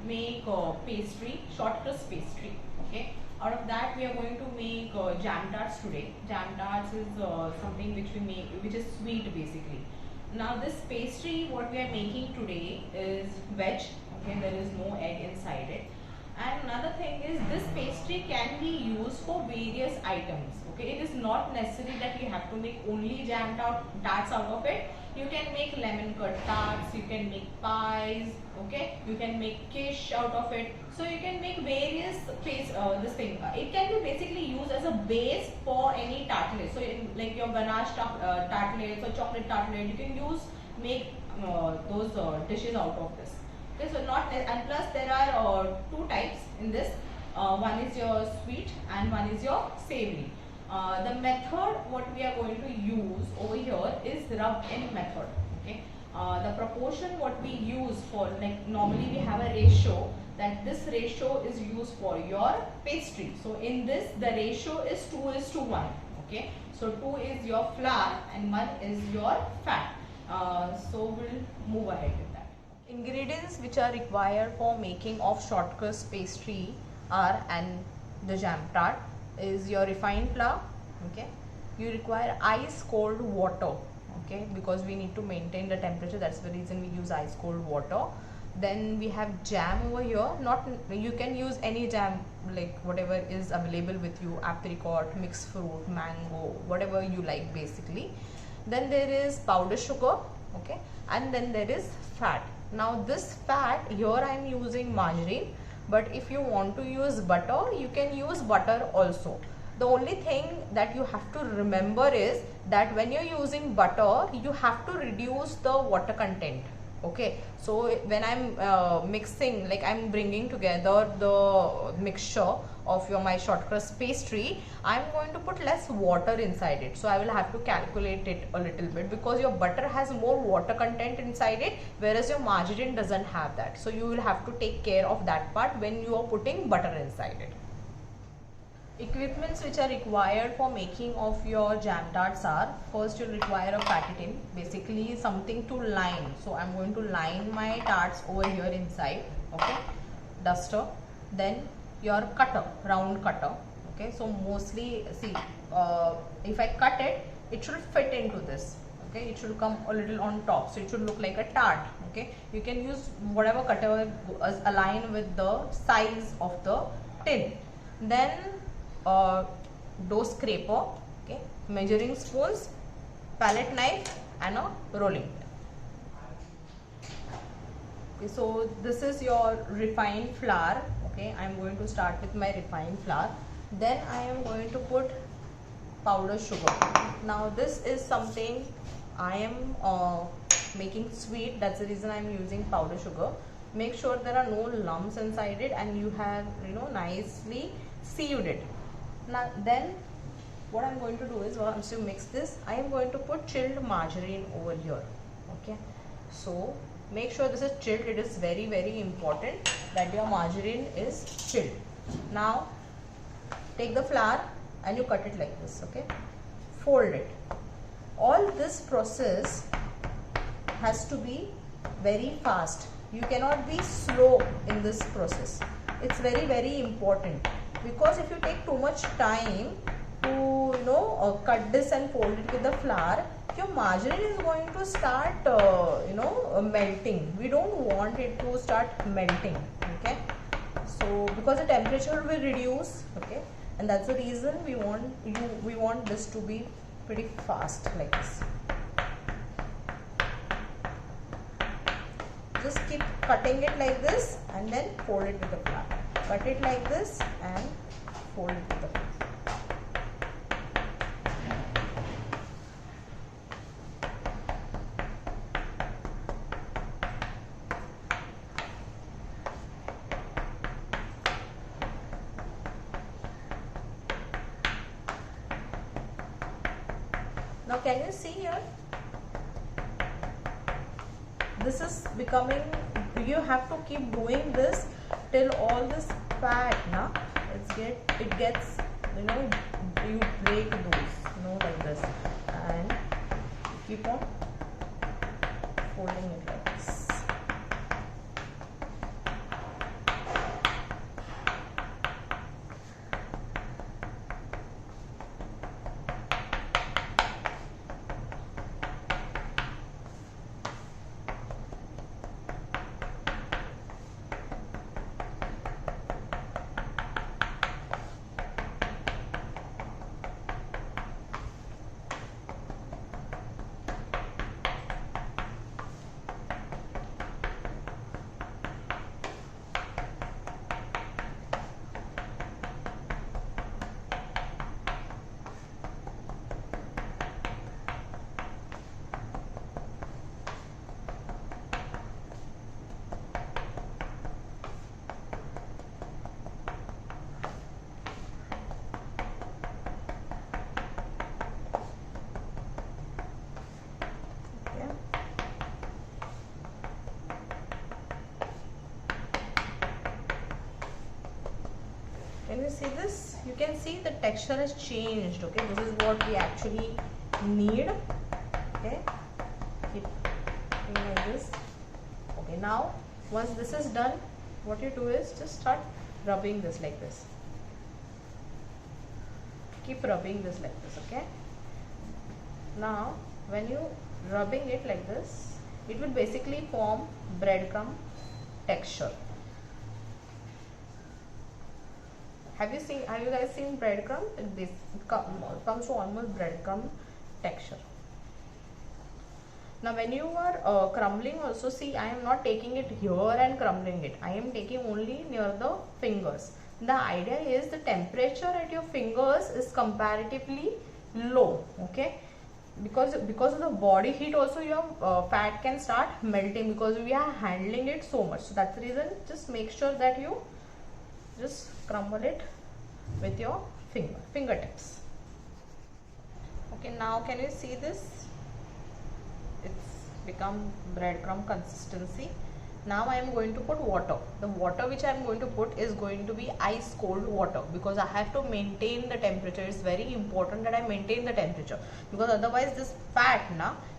make pastry, short crust pastry. Okay. Out of that, we are going to make jam tarts today. Jam tarts is something which we make, which is sweet basically. Now this pastry, what we are making today is veg. Okay, there is no egg inside it. And another thing is, this pastry can be used for various items. Okay, it is not necessary that you have to make only jam tarts out of it. You can make lemon curd tarts, you can make pies, okay, you can make quiche out of it. So you can make various this thing. It can be basically used as a base for any tartlets. So like your ganache tartlets or chocolate tartlet, you can make those dishes out of this. Okay, so not, and plus there are two types in this. One is your sweet and one is your savory. The method what we are going to use over here is rub-in method. Okay, the proportion what we use for, like normally we have a ratio, that this ratio is used for your pastry. So in this the ratio is 2:1. Okay, so 2 is your flour and 1 is your fat. So we'll move ahead with that. Ingredients which are required for making of short crust pastry are, and the jam tart is your refined flour. Okay, you require ice cold water. Okay, because we need to maintain the temperature, that's the reason we use ice cold water. Then we have jam over here. Not, you can use any jam, like whatever is available with you, apricot, mixed fruit, mango, whatever you like basically. Then there is powder sugar. Okay, and then there is fat. Now this fat here I am using margarine, but if you want to use butter, you can use butter also. The only thing that you have to remember is that when you're using butter, you have to reduce the water content. Okay, so when I'm mixing, like I'm bringing together the mixture of my short crust pastry, I'm going to put less water inside it. So I will have to calculate it a little bit, because your butter has more water content inside it, whereas your margarine doesn't have that. So you will have to take care of that part when you are putting butter inside it. Equipments which are required for making of your jam tarts are, first you'll require a fatty tin, basically something to line. So I'm going to line my tarts over here inside. Okay, duster. Then your cutter, round cutter. Okay, so mostly see, if I cut it, it should fit into this. Okay, it should come a little on top, so it should look like a tart. Okay, you can use whatever cutter align with the size of the tin. Then dough scraper, okay, measuring spoons, palette knife and a rolling pin. Okay, so this is your refined flour. Okay, I am going to start with my refined flour. Then I am going to put powder sugar. Now this is something I am making sweet, that's the reason I am using powder sugar. Make sure there are no lumps inside it and you have, nicely sieved it. Now then what I am going to do is, once you mix this, I am going to put chilled margarine over here. Okay, so make sure this is chilled. It is very, very important that your margarine is chilled. Now take the flour and you cut it like this. Okay, fold it. All this process has to be very fast. You cannot be slow in this process. It's very, very important, because if you take too much time to cut this and fold it with the flour, your margarine is going to start melting. We don't want it to start melting. Okay, so because the temperature will reduce. Okay, and that's the reason we want this to be pretty fast, like this. Just keep cutting it like this and then fold it with the flour. Cut it like this and fold it with the flour. Now can you see here? This is becoming, you have to keep doing this till all this fat it gets, you break those, like this, and keep on folding it like this. see this? You can see the texture has changed. Okay, this is what we actually need. Okay, keep doing like this. Okay, now once this is done, what you do is just start rubbing this like this. Keep rubbing this like this. Okay, now when you rubbing it like this, it will basically form breadcrumb texture. Have you guys seen breadcrumb? This comes to almost breadcrumb texture. Now when you are crumbling also, see, I am not taking it here and crumbling it. I am taking only near the fingers. The idea is the temperature at your fingers is comparatively low. Okay, because of the body heat also your fat can start melting, because we are handling it so much. So that's the reason, just make sure that you just crumble it with your fingertips. Okay, now can you see this? It's become breadcrumb consistency. Now I am going to put water. The water which I am going to put is going to be ice cold water, because I have to maintain the temperature. It's very important that I maintain the temperature, because otherwise this fat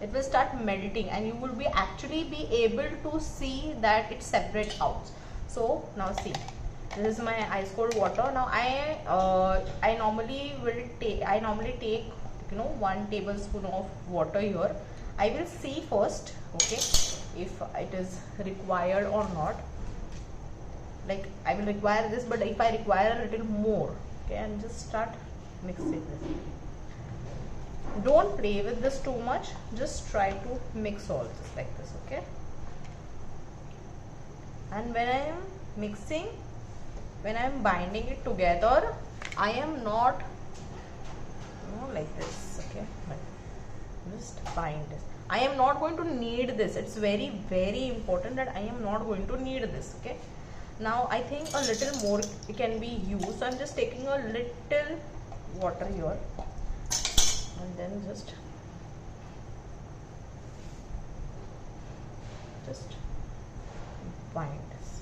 it will start melting and you will actually be able to see that it separates out. So now see, this is my ice cold water. Now I normally take 1 tablespoon of water here. I will see first, okay, if it is required or not. Like, I will require this, but if I require a little more, okay, and just start mixing this. Don't play with this too much, just try to mix all this like this. Okay, and when I am mixing, when I am binding it together, I am not like this. Okay, but just bind this. I am not going to knead this. It's very, very important that I am not going to knead this. Okay, now I think a little more can be used. So I'm just taking a little water here and then just bind this.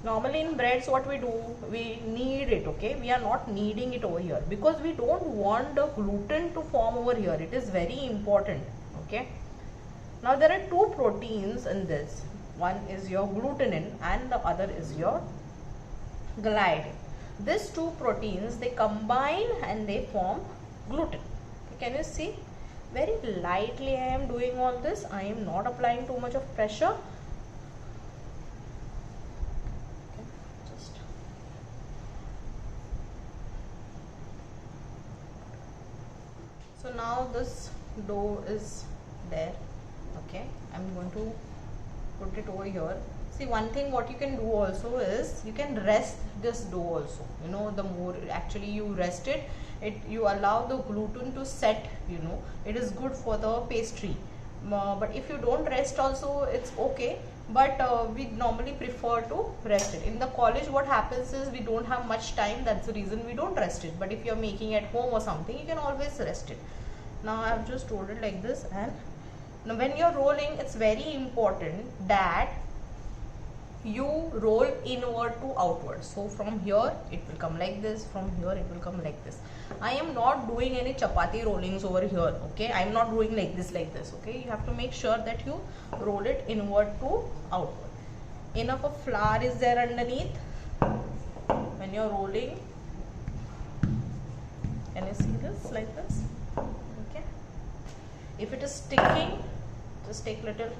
Normally in breads, what we do, we knead it. Okay, we are not kneading it over here because we don't want the gluten to form over here. It is very important. Okay, now there are two proteins in this. One is your glutenin and the other is your gliadin. These two proteins, they combine and they form gluten. Can you see? Very lightly I am doing all this. I am not applying too much of pressure. So now this dough is there. Okay, I'm going to put it over here. See, one thing what you can do also is you can rest this dough also. You know, the more actually you rest it, you allow the gluten to set. You know, it is good for the pastry. But if you don't rest also, it's okay. But we normally prefer to rest it. In the college, what happens is we don't have much time. That's the reason we don't rest it. But if you're making at home or something, you can always rest it. Now I have just rolled it like this, and now when you're rolling, it's very important that you roll inward to outward. So from here it will come like this, from here it will come like this. I am not doing any chapati rollings over here. Okay, I am not doing like this. Okay, you have to make sure that you roll it inward to outward. Enough of flour is there underneath when you're rolling. Can you see this like this? Okay, if it is sticking, just take little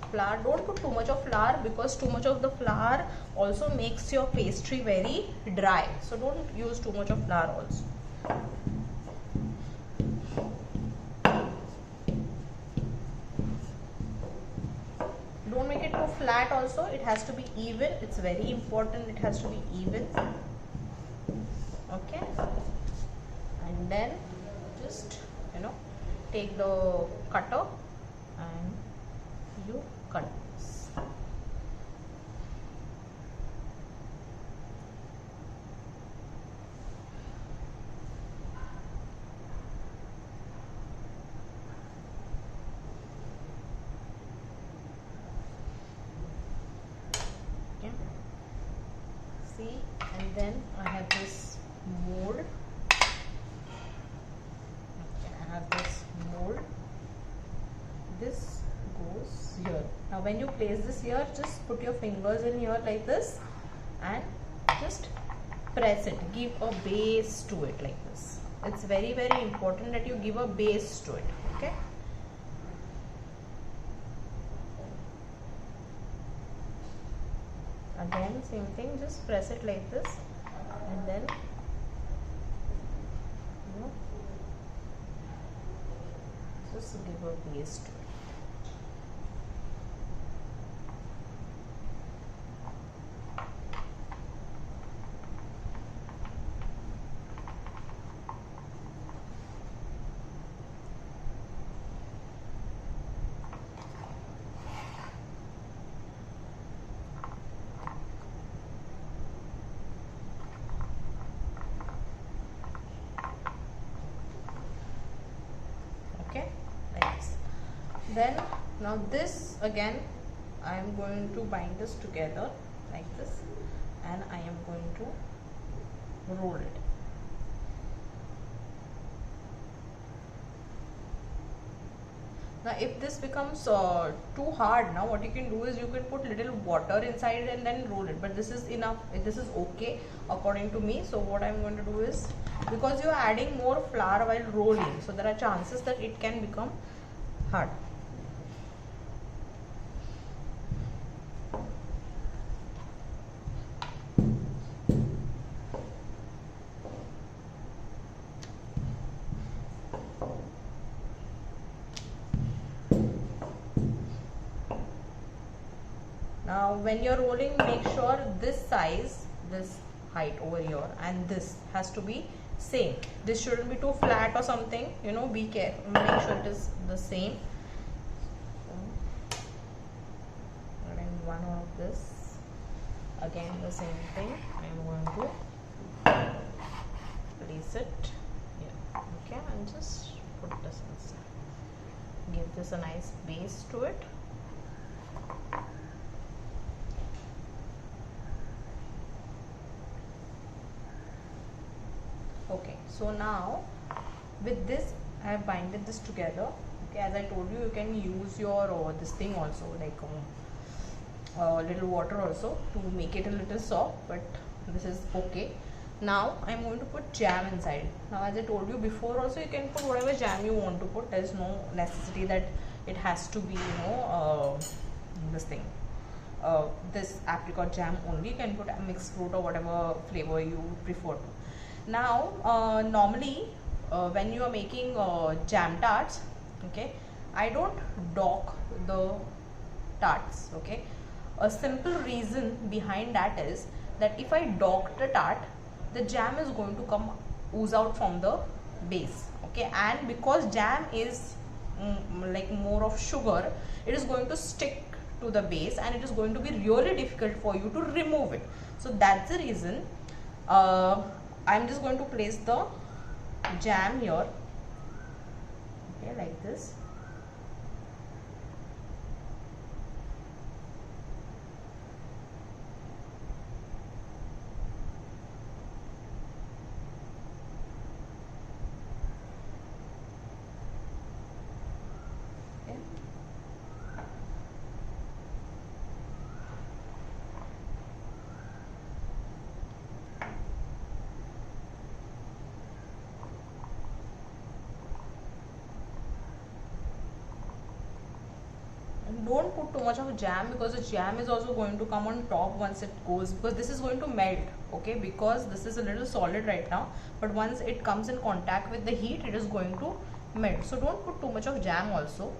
flour. Don't put too much of flour, because too much of the flour also makes your pastry very dry. So don't use too much of flour also. Don't make it too flat also. It has to be even. It's very important. It has to be even. Okay, and then just take the cutter and you cut this. And then I have this mold. Okay, I have this mold. This goes here. Now when you place this here, just put your fingers in here like this and just press it. Give a base to it like this. It's very important that you give a base to it. Okay. Again same thing, just press it like this and then just give a base to it. Okay, like this. Then now this again I am going to bind this together like this and I am going to roll it. Now if this becomes too hard, now what you can do is you can put little water inside and then roll it, but this is enough, this is okay according to me. So what I'm going to do is, because you are adding more flour while rolling, so there are chances that it can become hard. Now when you're rolling, make sure this size, this height over here and this has to be same. This shouldn't be too flat or something, you know, be careful, make sure it is the same. And one of this, again the same thing, I'm going to place it here. Okay, and just put this inside. Give this a nice base to it. Okay, so now with this I have binded this together. Okay, as I told you, you can use your this thing also, like little water also to make it a little soft, but this is okay. Now I am going to put jam inside. Now as I told you before also, you can put whatever jam you want to put. There is no necessity that it has to be, you know, this thing, this apricot jam only. You can put a mixed fruit or whatever flavor you prefer to. Now normally when you are making jam tarts, okay, I don't dock the tarts. Okay, a simple reason behind that is that if I dock the tart, the jam is going to come ooze out from the base. Okay, and because jam is like more of sugar, it is going to stick to the base and it is going to be really difficult for you to remove it. So that's the reason I'm just going to place the jam here, okay, like this. Don't put too much of jam, because the jam is also going to come on top once it goes, because this is going to melt. Okay, because this is a little solid right now, but once it comes in contact with the heat, it is going to melt. So don't put too much of jam also.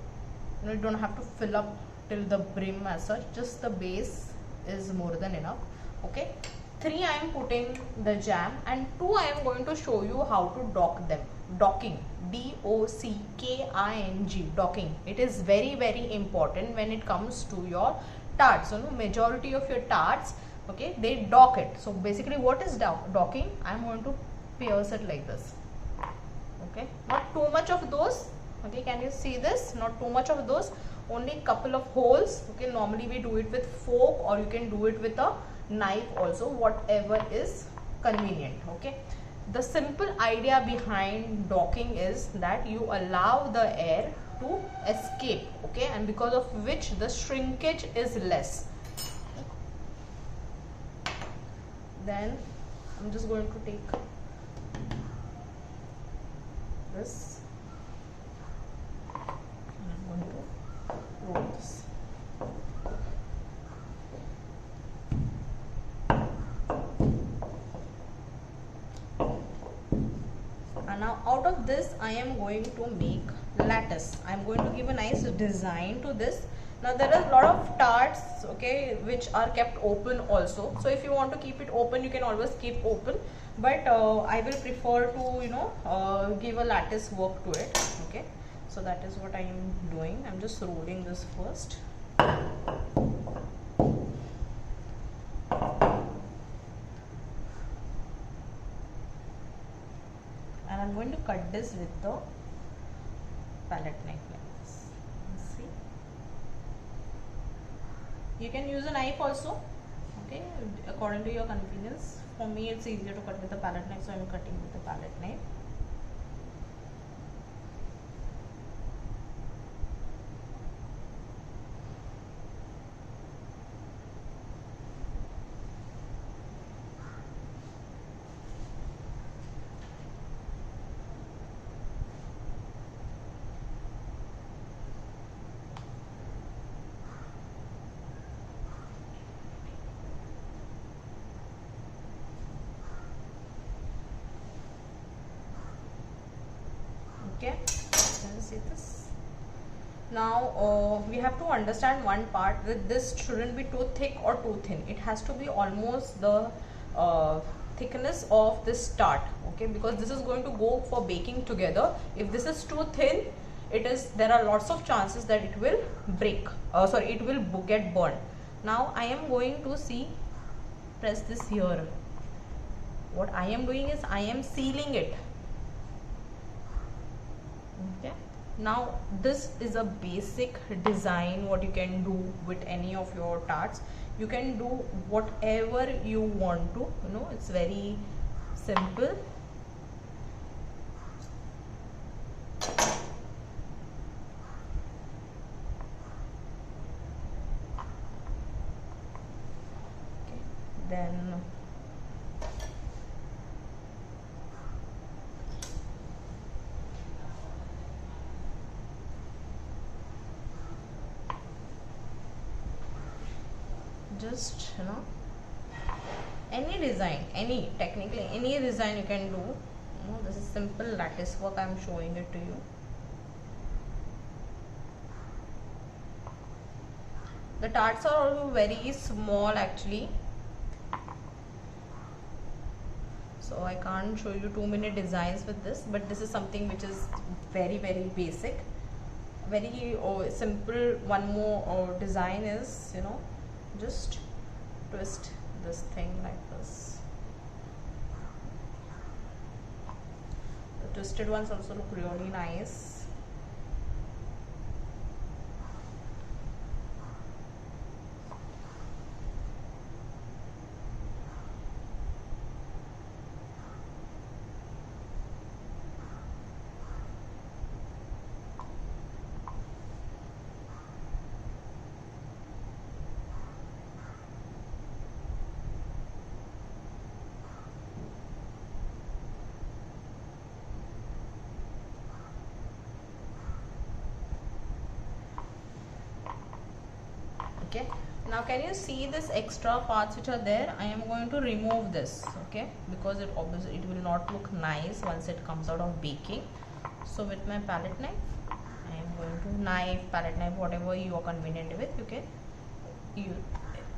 You know, you don't have to fill up till the brim as such, just the base is more than enough. Okay, 3 I am putting the jam, and 2 I am going to show you how to dock them. Docking, docking, docking. It is very important when it comes to your tarts. So, majority of your tarts, okay, they dock it. So basically, what is docking? I am going to pierce it like this. Okay, not too much of those. Okay, can you see this? Not too much of those. Only couple of holes. Okay, normally we do it with fork, or you can do it with a knife also, whatever is convenient. Okay, the simple idea behind docking is that you allow the air to escape, okay, and because of which the shrinkage is less. Then I'm just going to take this and I'm going to roll this. And now out of this I am going to make lattice. I am going to give a nice design to this. Now there are a lot of tarts, okay, which are kept open also. So if you want to keep it open, you can always keep open. But I will prefer to give a lattice work to it. Okay, so that is what I am doing. I'm just rolling this first. And I'm going to cut this with the palette knife like this. See, you can use a knife also, okay, according to your convenience. For me it's easier to cut with the palette knife, so I'm cutting with the palette knife. Okay, can you see this? Now we have to understand one part, that this shouldn't be too thick or too thin. It has to be almost the thickness of this tart, okay, because this is going to go for baking together. If this is too thin, there are lots of chances that it will break, it will get burned. Now I am going to press this here. What I am doing is I am sealing it. Okay, now this is a basic design what you can do with any of your tarts. You can do whatever you want to, it's very simple. Okay, then just any design, technically any design you can do. This is simple lattice work, I am showing it to you. The tarts are also very small actually, so I can't show you too many designs with this, but this is something which is very basic, very simple. One more design is, just twist this thing like this. The twisted ones also look really nice. Okay, now can you see this extra parts which are there? I am going to remove this, okay, because it obviously it will not look nice once it comes out of baking. So with my palette knife, I am going to palette knife, whatever you are convenient with, you can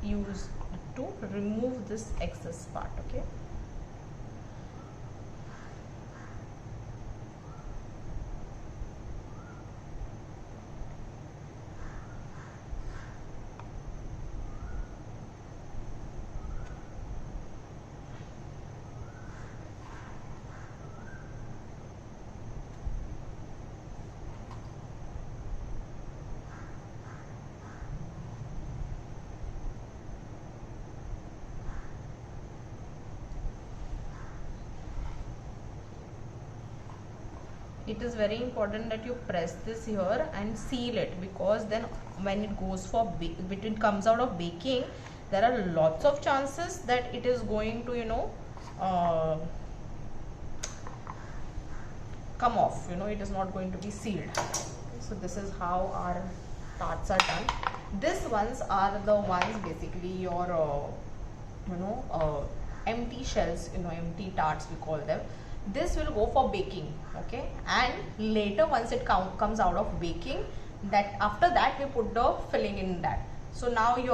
use to remove this excess part. Okay, it is very important that you press this here and seal it, because then when it goes for when it comes out of baking, there are lots of chances that it is going to, you know, come off, you know, it is not going to be sealed. So this is how our tarts are done. These ones are the ones basically your you know, empty shells, you know, empty tarts we call them. This will go for baking, okay, and later once it comes out of baking, that after that we put the filling in that. So now here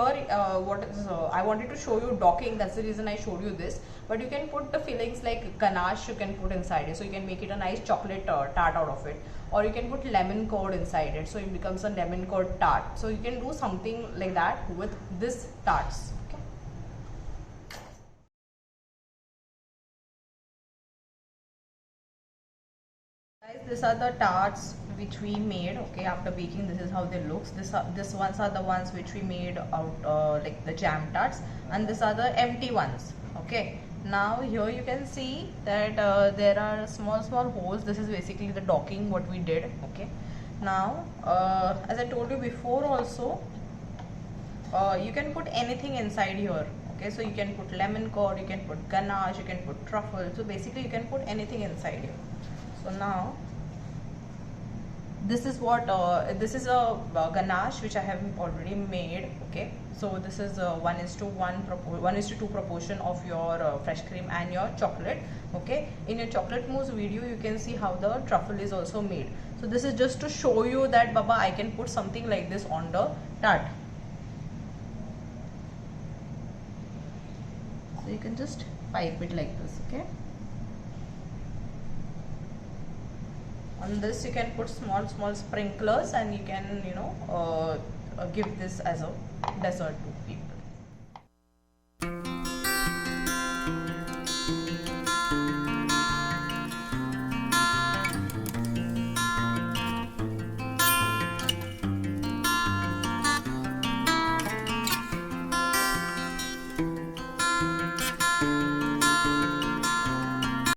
what is I wanted to show you docking, that's the reason I showed you this. But you can put the fillings like ganache, you can put inside it, so you can make it a nice chocolate tart out of it, or you can put lemon curd inside it, so it becomes a lemon curd tart. So you can do something like that with this tarts. Guys, these are the tarts which we made, okay, after baking. This is how they looks. This ones are the ones which we made out like the jam tarts, and these are the empty ones, okay. Now here you can see that there are small holes. This is basically the docking what we did, okay. Now as I told you before also, you can put anything inside here, okay. So you can put lemon curd, you can put ganache, you can put truffle. So basically you can put anything inside here. So now this is what this is a ganache which I have already made, okay. So this is 1:2 proportion of your fresh cream and your chocolate, okay. In your chocolate mousse video you can see how the truffle is also made. So this is just to show you that Baba, I can put something like this on the tart. So you can just pipe it like this, okay. On this you can put small sprinklers, and you can, you know, give this as a dessert to people.